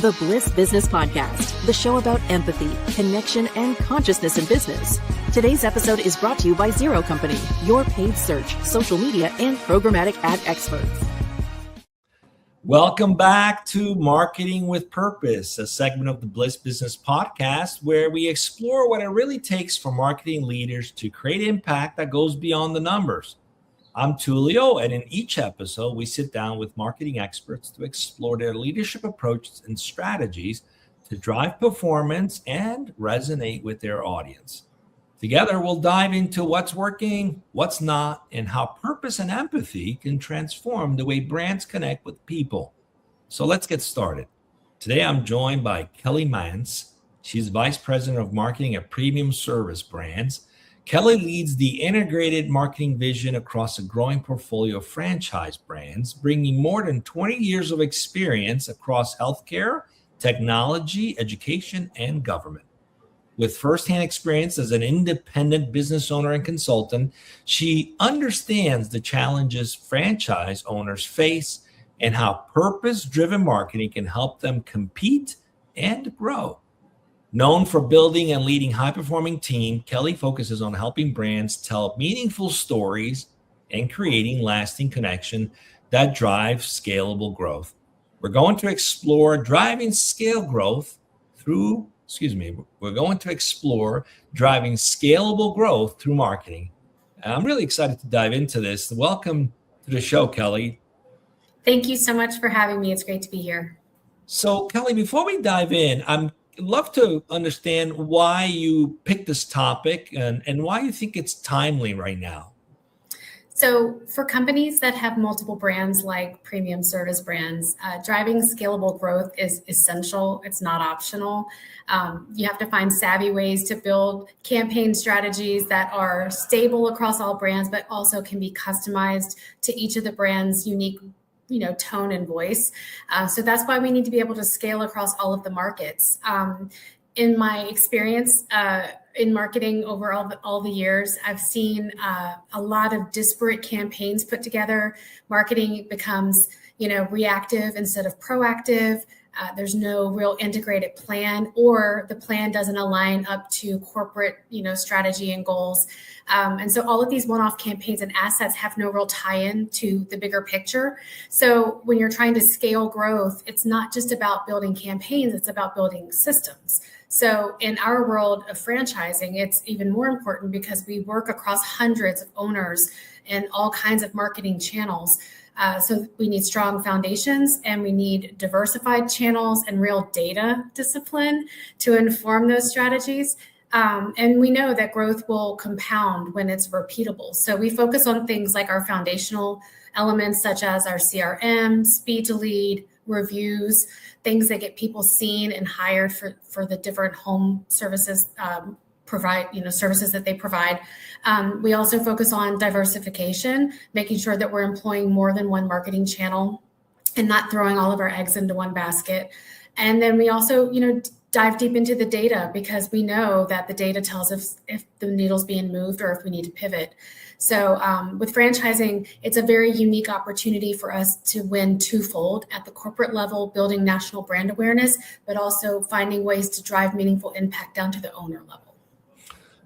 The Bliss Business Podcast, the show about empathy, connection, and consciousness in business. Today's episode is brought to you by Zero Company, your paid search, social media, and programmatic ad experts. Welcome back to Marketing with Purpose, a segment of the Bliss Business Podcast where we explore what it really takes for marketing leaders to create impact that goes beyond the numbers. I'm Tulio, and in each episode, we sit down with marketing experts to explore their leadership approaches and strategies to drive performance and resonate with their audience. Together, we'll dive into what's working, what's not, and how purpose and empathy can transform the way brands connect with people. So let's get started. Today, I'm joined by Kelly Mance. She's Vice President of Marketing at Premium Service Brands. Kelly leads the integrated marketing vision across a growing portfolio of franchise brands, bringing more than 20 years of experience across healthcare, technology, education, and government. With firsthand experience as an independent business owner and consultant, she understands the challenges franchise owners face and how purpose-driven marketing can help them compete and grow. Known for building and leading high-performing teams, Kelly focuses on helping brands tell meaningful stories and creating lasting connection that drive scalable growth. We're going to explore driving scalable growth through marketing. I'm really excited to dive into this. Welcome to the show, Kelly. Thank you so much for having me. It's great to be here. So, Kelly, before we dive in, I'd love to understand why you picked this topic and why you think it's timely right now. So for companies that have multiple brands like premium service brands, driving scalable growth is essential. It's not optional. You have to find savvy ways to build campaign strategies that are stable across all brands, but also can be customized to each of the brand's unique tone and voice. So that's why we need to be able to scale across all of the markets. In my experience in marketing over all the years, I've seen a lot of disparate campaigns put together. Marketing becomes, reactive instead of proactive. There's no real integrated plan, or the plan doesn't align up to corporate, strategy and goals. And so all of these one-off campaigns and assets have no real tie-in to the bigger picture. So when you're trying to scale growth, it's not just about building campaigns, it's about building systems. So in our world of franchising, it's even more important because we work across hundreds of owners and all kinds of marketing channels. So we need strong foundations, and we need diversified channels and real data discipline to inform those strategies. And we know that growth will compound when it's repeatable. So we focus on things like our foundational elements, such as our CRM, speed to lead, reviews, things that get people seen and hired for the different home services services that they provide. We also focus on diversification, making sure that we're employing more than one marketing channel and not throwing all of our eggs into one basket. And then we also, dive deep into the data, because we know that the data tells us if the needle's being moved or if we need to pivot. So with franchising, it's a very unique opportunity for us to win twofold: at the corporate level, building national brand awareness, but also finding ways to drive meaningful impact down to the owner level.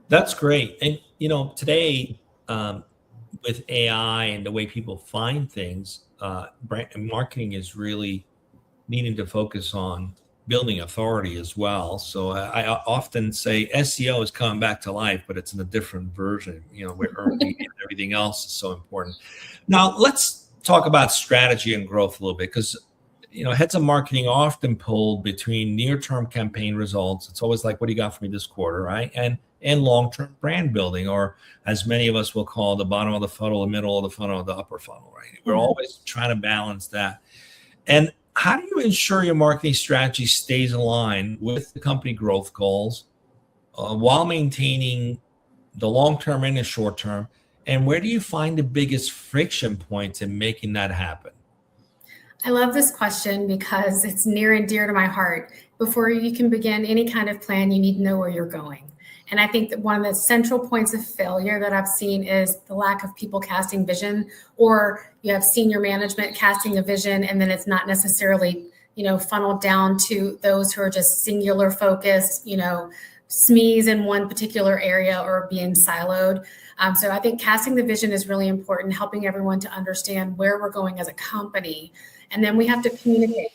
That's great. And, today with AI and the way people find things, brand marketing is really needing to focus on building authority as well. So I often say SEO is coming back to life, but it's in a different version, where earning and everything else is so important. Now, let's talk about strategy and growth a little bit, because, heads of marketing are often pulled between near-term campaign results. It's always like, what do you got for me this quarter, right? And long-term brand building, or as many of us will call the bottom of the funnel, the middle of the funnel, the upper funnel, right? We're always trying to balance that. And how do you ensure your marketing strategy stays aligned with the company growth goals while maintaining the long-term and the short-term? And where do you find the biggest friction points in making that happen? I love this question because it's near and dear to my heart. Before you can begin any kind of plan, you need to know where you're going. And I think that one of the central points of failure that I've seen is the lack of people casting vision, or you have senior management casting a vision, and then it's not necessarily, funneled down to those who are just singular focused, SMEs in one particular area or being siloed. So I think casting the vision is really important, helping everyone to understand where we're going as a company. And then we have to communicate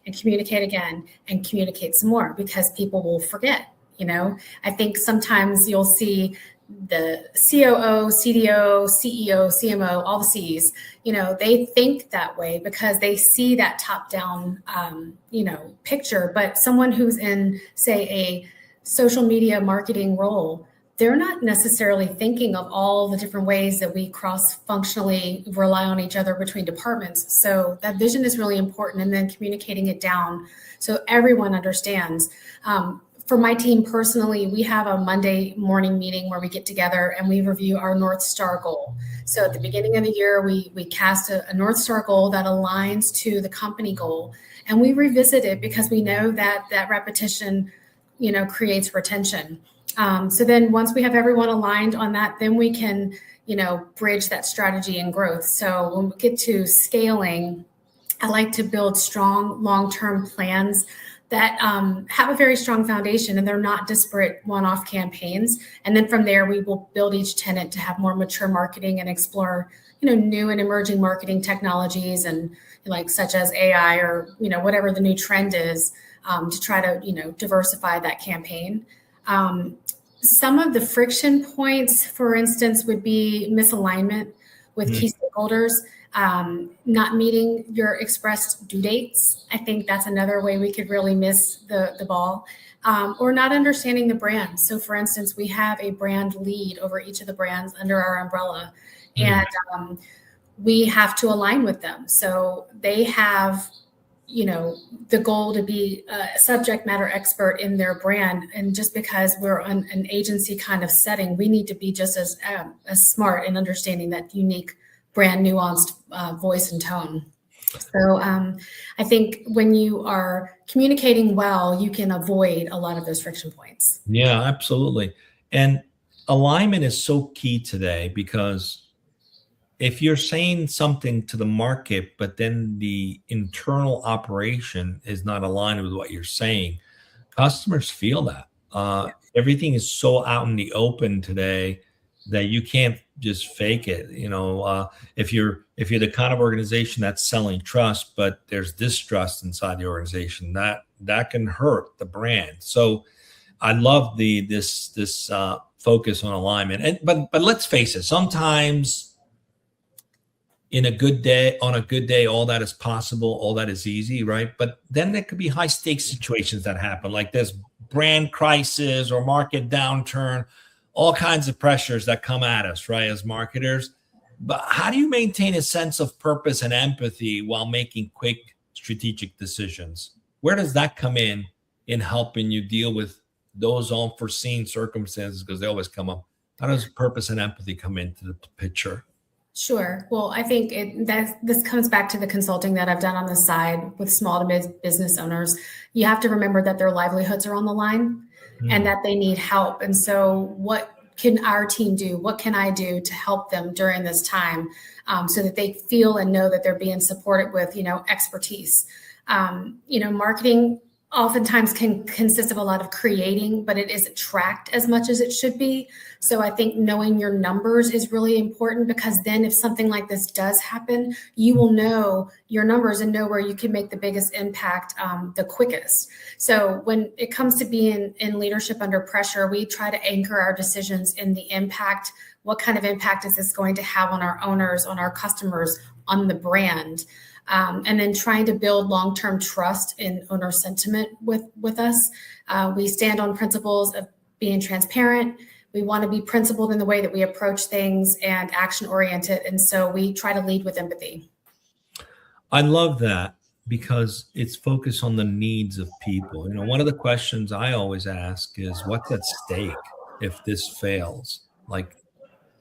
and communicate again and communicate some more, because people will forget. I think sometimes you'll see the COO, CDO, CEO, CMO, all the C's, they think that way because they see that top down, picture. But someone who's in, say, a social media marketing role, they're not necessarily thinking of all the different ways that we cross-functionally rely on each other between departments. So that vision is really important, and then communicating it down so everyone understands. For my team personally, we have a Monday morning meeting where we get together and we review our North Star goal. So at the beginning of the year, we cast a North Star goal that aligns to the company goal, and we revisit it because we know that repetition, creates retention. So then once we have everyone aligned on that, then we can, bridge that strategy and growth. So when we get to scaling, I like to build strong long-term plans that have a very strong foundation, and they're not disparate one-off campaigns. And then from there, we will build each tenant to have more mature marketing and explore, new and emerging marketing technologies, and such as AI or, whatever the new trend is, to try to, diversify that campaign. Some of the friction points, for instance, would be misalignment with key stakeholders. Not meeting your expressed due dates. I think that's another way we could really miss the ball, or not understanding the brand. So for instance, we have a brand lead over each of the brands under our umbrella, and we have to align with them. So they have, the goal to be a subject matter expert in their brand. And just because we're on an agency kind of setting, we need to be just as smart in understanding that unique brand nuanced voice and tone. So I think when you are communicating well, you can avoid a lot of those friction points. Yeah, absolutely. And alignment is so key today, because if you're saying something to the market, but then the internal operation is not aligned with what you're saying, customers feel that. Everything is so out in the open today that you can't just fake it. If you're the kind of organization that's selling trust, but there's distrust inside the organization, that can hurt the brand. So I love this focus on alignment. But let's face it, sometimes on a good day, all that is possible, all that is easy, right? But then there could be high stakes situations that happen, like this brand crisis or market downturn, all kinds of pressures that come at us, right, as marketers. But how do you maintain a sense of purpose and empathy while making quick strategic decisions? Where does that come in helping you deal with those unforeseen circumstances? Because they always come up. How does purpose and empathy come into the picture? Sure. Well, I think this comes back to the consulting that I've done on the side with small to mid business owners. You have to remember that their livelihoods are on the line and that they need help. And so what can our team do? What can I do to help them during this time, so that they feel and know that they're being supported with, expertise? Marketing oftentimes can consist of a lot of creating, but it isn't tracked as much as it should be. So I think knowing your numbers is really important, because then if something like this does happen, you will know your numbers and know where you can make the biggest impact the quickest. So when it comes to being in leadership under pressure, we try to anchor our decisions in the impact. What kind of impact is this going to have on our owners, on our customers, on the brand? And then trying to build long-term trust in owner sentiment with us. We stand on principles of being transparent. We want to be principled in the way that we approach things and action-oriented. And so we try to lead with empathy. I love that, because it's focused on the needs of people. One of the questions I always ask is, what's at stake if this fails? Like,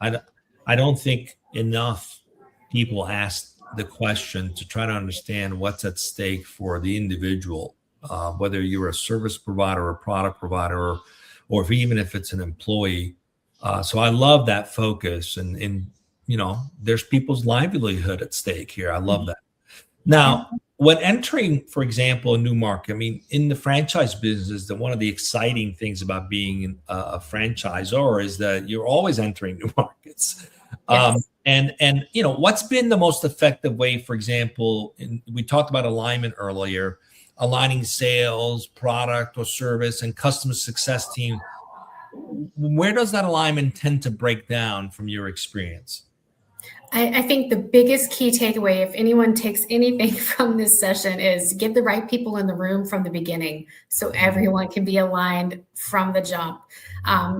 I don't think enough people ask the question to try to understand what's at stake for the individual, whether you're a service provider or a product provider, or even if it's an employee. So I love that focus, and there's people's livelihood at stake here. I love that. Now, when entering, for example, a new market, I mean, in the franchise business, one of the exciting things about being a franchisor is that you're always entering new markets. Yes. And what's been the most effective way, for example, we talked about alignment earlier, aligning sales, product or service, and customer success team. Where does that alignment tend to break down from your experience? I think the biggest key takeaway, if anyone takes anything from this session, is get the right people in the room from the beginning so everyone can be aligned from the jump.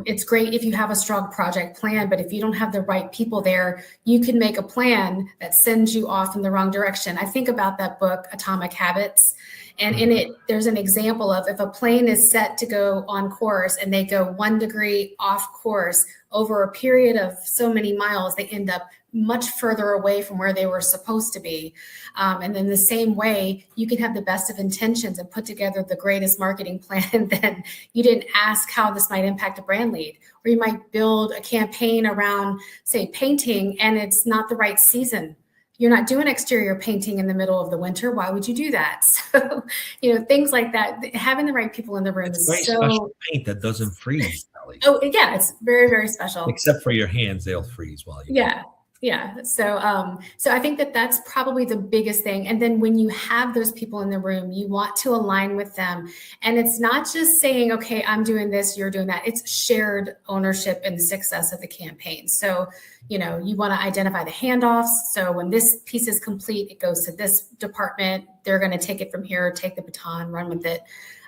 It's great if you have a strong project plan, but if you don't have the right people there, you can make a plan that sends you off in the wrong direction. I think about that book, Atomic Habits. And in it, there's an example of if a plane is set to go on course and they go 1 degree off course over a period of so many miles, they end up much further away from where they were supposed to be. And then the same way, you can have the best of intentions and put together the greatest marketing plan, and then you didn't ask how this might impact a brand lead. Or you might build a campaign around, say, painting, and it's not the right season. You're not doing exterior painting in the middle of the winter. Why would you do that? So, things like that. Having the right people in the room It's is very special paint that doesn't freeze, Kelly. Oh, yeah, it's very, very special. Except for your hands, they'll freeze while you. Yeah. Yeah. So I think that that's probably the biggest thing. And then when you have those people in the room, you want to align with them. And it's not just saying, okay, I'm doing this, you're doing that. It's shared ownership in the success of the campaign. So, you want to identify the handoffs. So when this piece is complete, it goes to this department. They're going to take it from here, take the baton, run with it.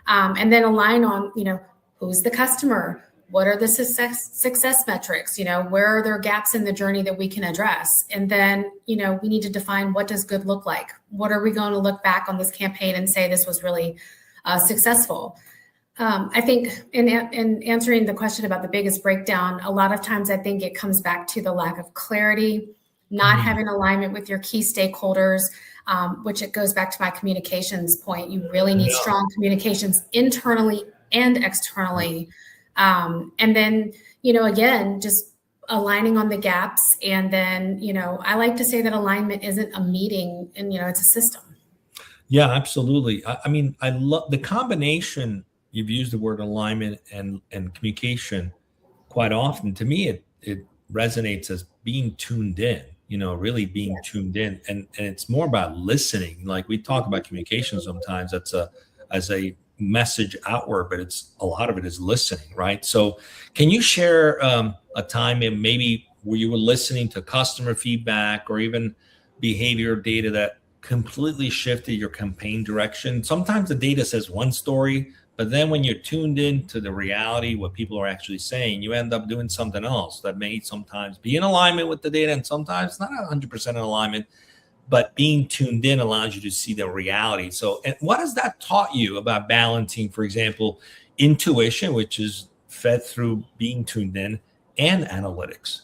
And then align on, who's the customer? What are the success metrics? Where are there gaps in the journey that we can address? And then, we need to define, what does good look like? What are we going to look back on this campaign and say this was really successful? I think in answering the question about the biggest breakdown, a lot of times I think it comes back to the lack of clarity, not having alignment with your key stakeholders, which it goes back to my communications point. You really need strong communications internally and externally. And then, again, just aligning on the gaps. And then, I like to say that alignment isn't a meeting and, it's a system. Yeah, absolutely. I mean, I love the combination. You've used the word alignment and communication quite often. To me, it resonates as being tuned in, really being tuned in. And it's more about listening. Like we talk about communication sometimes as a message outward, but a lot of it is listening, right? So can you share a time in maybe where you were listening to customer feedback or even behavior data that completely shifted your campaign direction? Sometimes the data says one story, but then when you're tuned in to the reality, what people are actually saying, you end up doing something else that may sometimes be in alignment with the data and sometimes not 100% in alignment. But being tuned in allows you to see the reality. So, and what has that taught you about balancing, for example, intuition, which is fed through being tuned in, and analytics?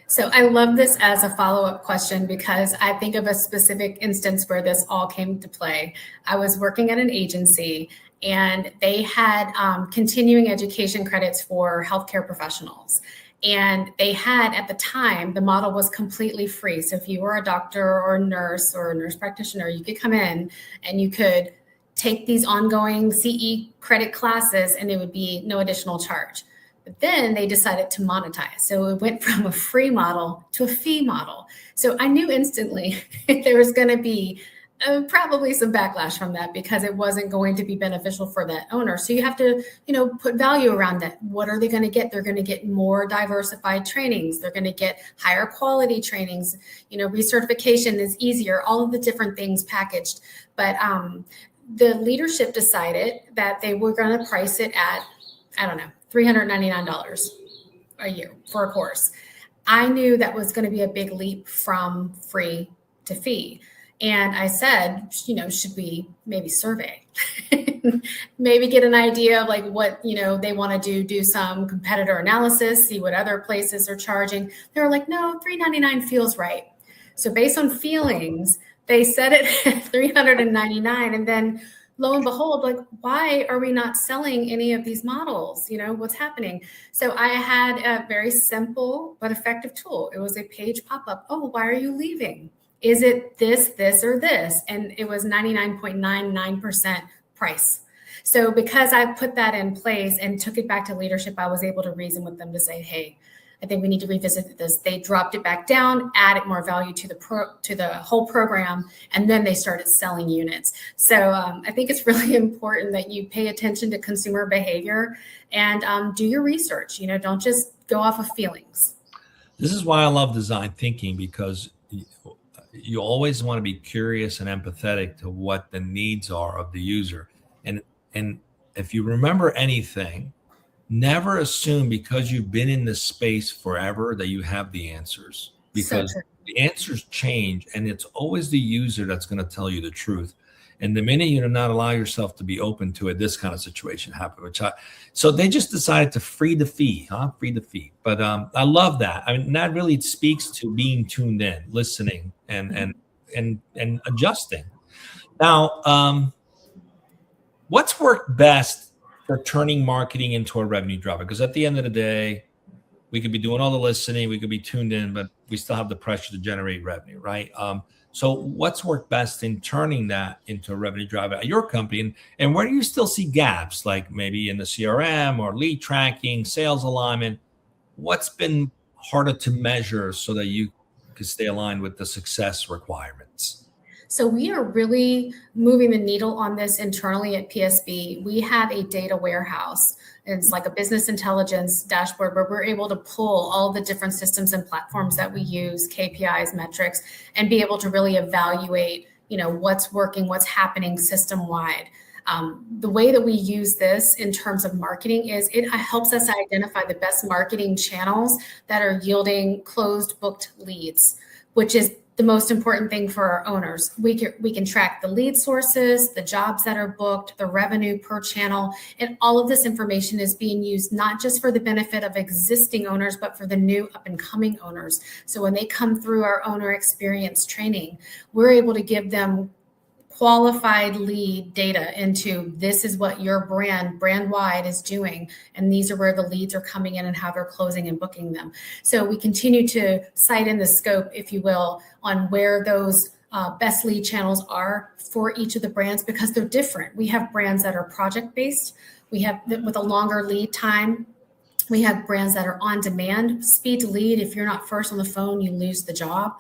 So I love this as a follow-up question because I think of a specific instance where this all came to play. I was working at an agency and they had continuing education credits for healthcare professionals. And they had, at the time, the model was completely free. So if you were a doctor or a nurse practitioner, you could come in and you could take these ongoing CE credit classes and it would be no additional charge. But then they decided to monetize. So it went from a free model to a fee model. So I knew instantly there was going to be probably some backlash from that because it wasn't going to be beneficial for that owner. So you have to, put value around that. What are they going to get? They're going to get more diversified trainings. They're going to get higher quality trainings. Recertification is easier, all of the different things packaged. But the leadership decided that they were going to price it at, $399 a year for a course. I knew that was going to be a big leap from free to fee. And I said, should we maybe survey, maybe get an idea of like what, they want to do some competitor analysis, see what other places are charging. They were like, no, $399 feels right. So based on feelings, they set it at $399. And then lo and behold, like, why are we not selling any of these models? What's happening? So I had a very simple but effective tool. It was a page pop-up. Oh, why are you leaving? Is it this, or this? And it was 99.99% price. So because I put that in place and took it back to leadership, I was able to reason with them to say, hey, I think we need to revisit this. They dropped it back down, added more value to the whole program, and then they started selling units. So I think it's really important that you pay attention to consumer behavior and do your research. Don't just go off of feelings. This is why I love design thinking, because you always want to be curious and empathetic to what the needs are of the user. And if you remember anything, never assume because you've been in this space forever that you have the answers, because the answers change, and it's always the user that's going to tell you the truth. And the minute you do not allow yourself to be open to it, this kind of situation happened. So they just decided to free the fee. But I love that. I mean, that really speaks to being tuned in, listening, and adjusting. Now, what's worked best for turning marketing into a revenue driver? Because at the end of the day, we could be doing all the listening, we could be tuned in, but we still have the pressure to generate revenue, right? So what's worked best in turning that into a revenue driver at your company? And where do you still see gaps, like maybe in the CRM or lead tracking, sales alignment? What's been harder to measure so that you can stay aligned with the success requirements? So we are really moving the needle on this internally at PSB. We have a data warehouse. It's like a business intelligence dashboard where we're able to pull all the different systems and platforms that we use, KPIs, metrics, and be able to really evaluate, what's working, what's happening system-wide. The way that we use this in terms of marketing is it helps us identify the best marketing channels that are yielding closed booked leads, which is the most important thing for our owners. We can track the lead sources, the jobs that are booked, the revenue per channel, and all of this information is being used not just for the benefit of existing owners, but for the new up and coming owners. So when they come through our owner experience training, we're able to give them qualified lead data into this is what your brand wide is doing. And these are where the leads are coming in and how they're closing and booking them. So we continue to cite in the scope, if you will, on where those best lead channels are for each of the brands, because they're different. We have brands that are project-based. We have with a longer lead time. We have brands that are on demand, speed to lead. If you're not first on the phone, you lose the job.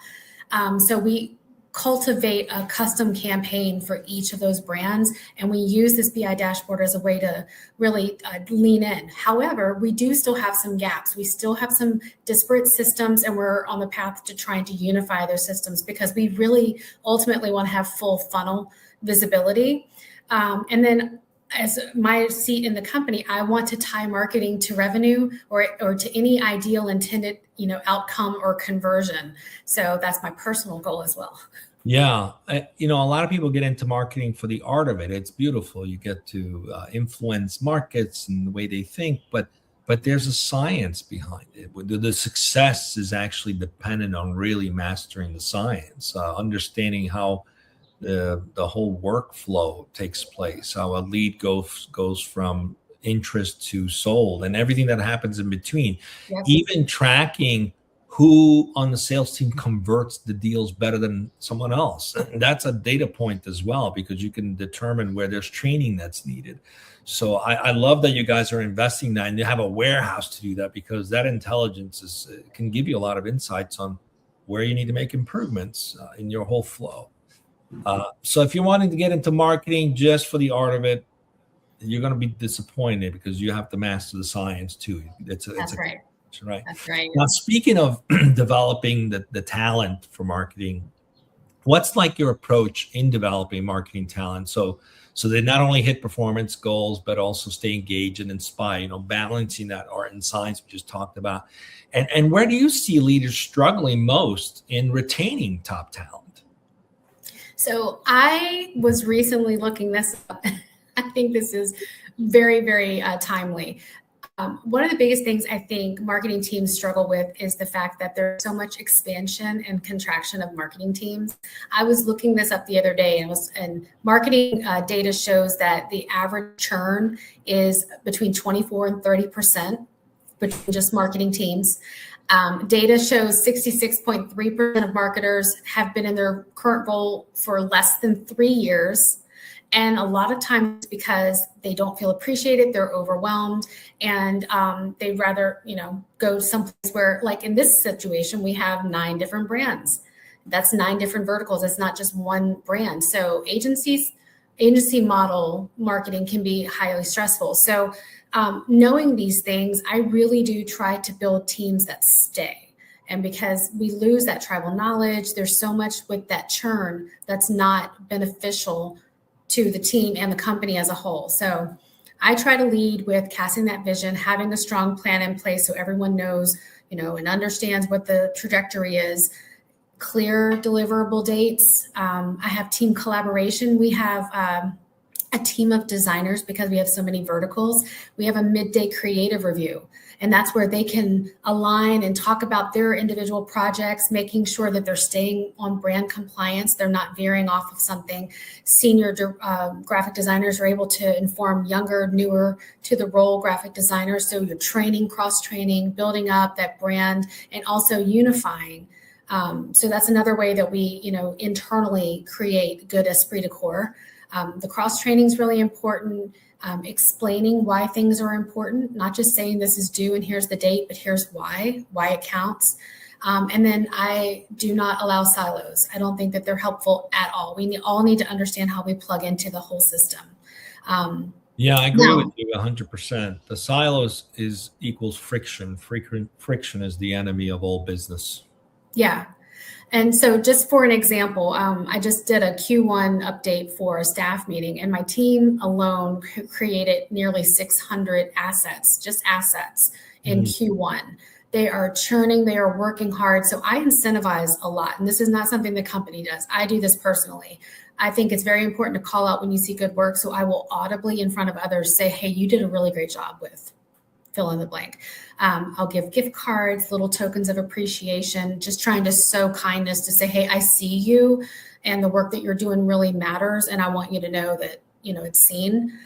So we cultivate a custom campaign for each of those brands. And we use this BI dashboard as a way to really lean in. However, we do still have some gaps. We still have some disparate systems, and we're on the path to trying to unify those systems because we really ultimately want to have full funnel visibility. And then as my seat in the company, I want to tie marketing to revenue or to any ideal intended, outcome or conversion. So that's my personal goal as well. Yeah. A lot of people get into marketing for the art of it. It's beautiful. You get to influence markets and the way they think, but there's a science behind it. The success is actually dependent on really mastering the science, understanding how the whole workflow takes place, how a lead goes from interest to sold, and everything that happens in between. Yes. Even tracking who on the sales team converts the deals better than someone else. That's a data point as well, because you can determine where there's training that's needed. So I love that you guys are investing that, and you have a warehouse to do that, because that intelligence can give you a lot of insights on where you need to make improvements in your whole flow. So if you're wanting to get into marketing just for the art of it, you're going to be disappointed, because you have to master the science too. That's right. Right. That's right. Now, speaking of developing the talent for marketing, what's like your approach in developing marketing talent? So they not only hit performance goals, but also stay engaged and inspire, balancing that art and science we just talked about. And where do you see leaders struggling most in retaining top talent? So I was recently looking this up. I think this is very, very timely. One of the biggest things I think marketing teams struggle with is the fact that there's so much expansion and contraction of marketing teams. I was looking this up the other day, and marketing data shows that the average churn is between 24 and 30% between just marketing teams. Data shows 66.3% of marketers have been in their current role for less than 3 years. And a lot of times because they don't feel appreciated, they're overwhelmed, and they'd rather, go someplace where, like in this situation, we have 9 different brands. That's 9 different verticals. It's not just one brand. So agency model marketing can be highly stressful. So knowing these things, I really do try to build teams that stay. And because we lose that tribal knowledge, there's so much with that churn that's not beneficial to the team and the company as a whole. So I try to lead with casting that vision, having a strong plan in place so everyone knows, and understands what the trajectory is, clear deliverable dates. I have team collaboration. We have a team of designers because we have so many verticals. We have a midday creative review, and that's where they can align and talk about their individual projects, making sure that they're staying on brand compliance. They're not veering off of something. Senior graphic designers are able to inform younger, newer to the role graphic designers. So you're training, cross-training, building up that brand, and also unifying. So that's another way that we, internally create good esprit de corps. The cross-training is really important. Explaining why things are important, not just saying this is due and here's the date, but here's why it counts. And then I do not allow silos. I don't think that they're helpful at all. We all need to understand how we plug into the whole system. Yeah, I agree with you 100%. The silos equals friction. Friction is the enemy of all business. Yeah. And so just for an example, I just did a Q1 update for a staff meeting, and my team alone created nearly 600 assets in Q1. They are churning, they are working hard. So I incentivize a lot. And this is not something the company does. I do this personally. I think it's very important to call out when you see good work. So I will audibly in front of others say, hey, you did a really great job with fill in the blank. I'll give gift cards, little tokens of appreciation, just trying to sow kindness to say, hey, I see you and the work that you're doing really matters. And I want you to know that, it's seen.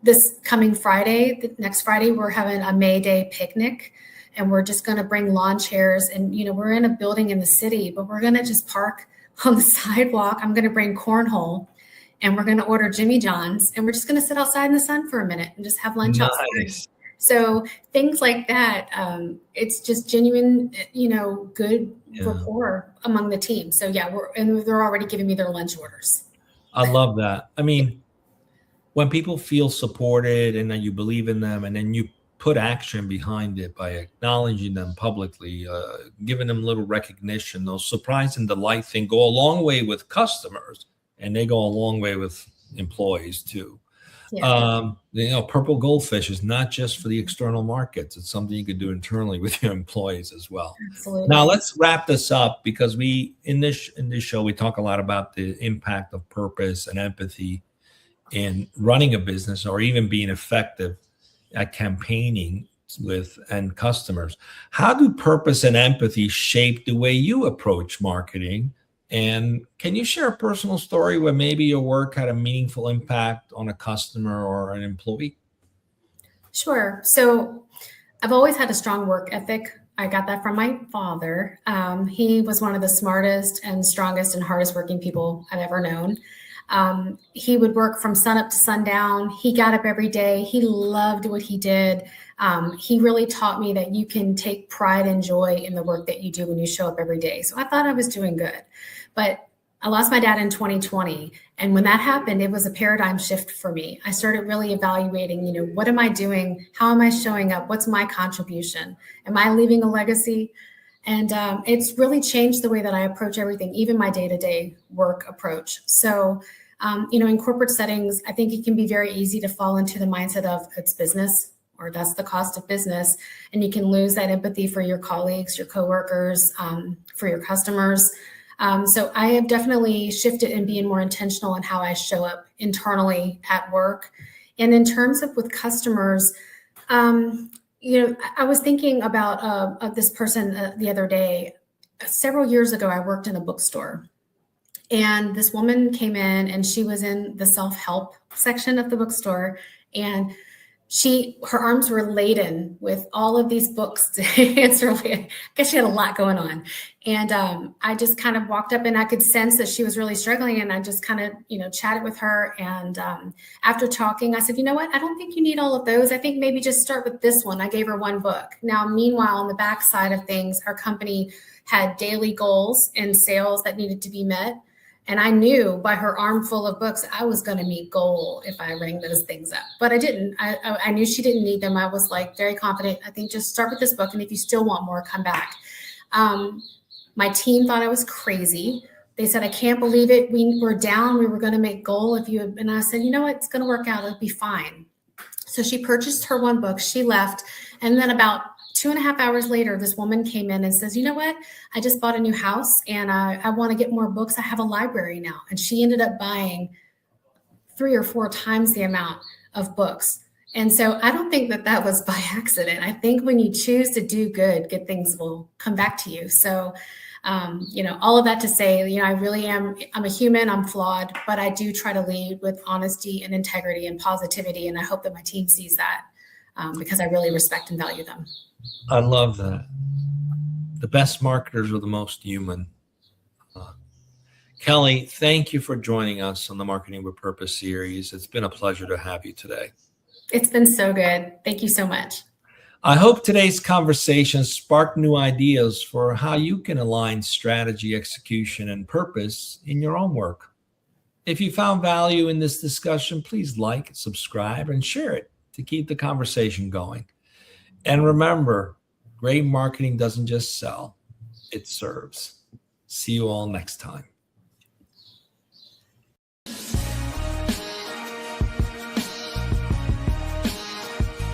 This coming Friday, next Friday, we're having a May Day picnic, and we're just going to bring lawn chairs. And, we're in a building in the city, but we're going to just park on the sidewalk. I'm going to bring cornhole, and we're going to order Jimmy John's, and we're just going to sit outside in the sun for a minute and just have lunch outside. So things like that, it's just genuine, good rapport among the team. So yeah, they're already giving me their lunch orders. I love that. I mean, when people feel supported and that you believe in them, and then you put action behind it by acknowledging them publicly, giving them a little recognition, those surprise and delight thing go a long way with customers, and they go a long way with employees too. Yeah. Purple goldfish is not just for the external markets. It's something you could do internally with your employees as well. Absolutely. Now let's wrap this up, because in this show, we talk a lot about the impact of purpose and empathy in running a business, or even being effective at campaigning with end customers. How do purpose and empathy shape the way you approach marketing? And can you share a personal story where maybe your work had a meaningful impact on a customer or an employee? Sure. So I've always had a strong work ethic. I got that from my father. He was one of the smartest and strongest and hardest working people I've ever known. He would work from sun up to sundown. He got up every day. He loved what he did. He really taught me that you can take pride and joy in the work that you do when you show up every day. So I thought I was doing good. But I lost my dad in 2020. And when that happened, it was a paradigm shift for me. I started really evaluating, what am I doing? How am I showing up? What's my contribution? Am I leaving a legacy? And it's really changed the way that I approach everything, even my day-to-day work approach. So, in corporate settings, I think it can be very easy to fall into the mindset of it's business, or that's the cost of business. And you can lose that empathy for your colleagues, your coworkers, for your customers. So I have definitely shifted in being more intentional in how I show up internally at work. And in terms of with customers, I was thinking about this person the other day. Several years ago, I worked in a bookstore, and this woman came in, and she was in the self-help section of the bookstore. And her arms were laden with all of these books to answer. I guess she had a lot going on. And I just kind of walked up and I could sense that she was really struggling. And I just kind of, chatted with her. And after talking, I said, you know what? I don't think you need all of those. I think maybe just start with this one. I gave her one book. Now, meanwhile, on the back side of things, our company had daily goals and sales that needed to be met. And I knew by her armful of books, I was going to meet goal if I rang those things up. But I didn't. I knew she didn't need them. I was like very confident. I think just start with this book. And if you still want more, come back. My team thought I was crazy. They said, I can't believe it. We were down. We were going to make goal if you. And I said, you know what? It's going to work out. It'll be fine. So she purchased her one book. She left. And then about 2.5 hours later, this woman came in and says, you know what? I just bought a new house and I want to get more books. I have a library now. And she ended up buying 3 or 4 times the amount of books. And so I don't think that was by accident. I think when you choose to do good things will come back to you. So, all of that to say, I really am, I'm a human, I'm flawed, but I do try to lead with honesty and integrity and positivity. And I hope that my team sees that because I really respect and value them. I love that. The best marketers are the most human. Kelly, thank you for joining us on the Marketing with Purpose series. It's been a pleasure to have you today. It's been so good. Thank you so much. I hope today's conversation sparked new ideas for how you can align strategy, execution, and purpose in your own work. If you found value in this discussion, please like, subscribe, and share it to keep the conversation going. And remember, great marketing doesn't just sell, it serves. See you all next time.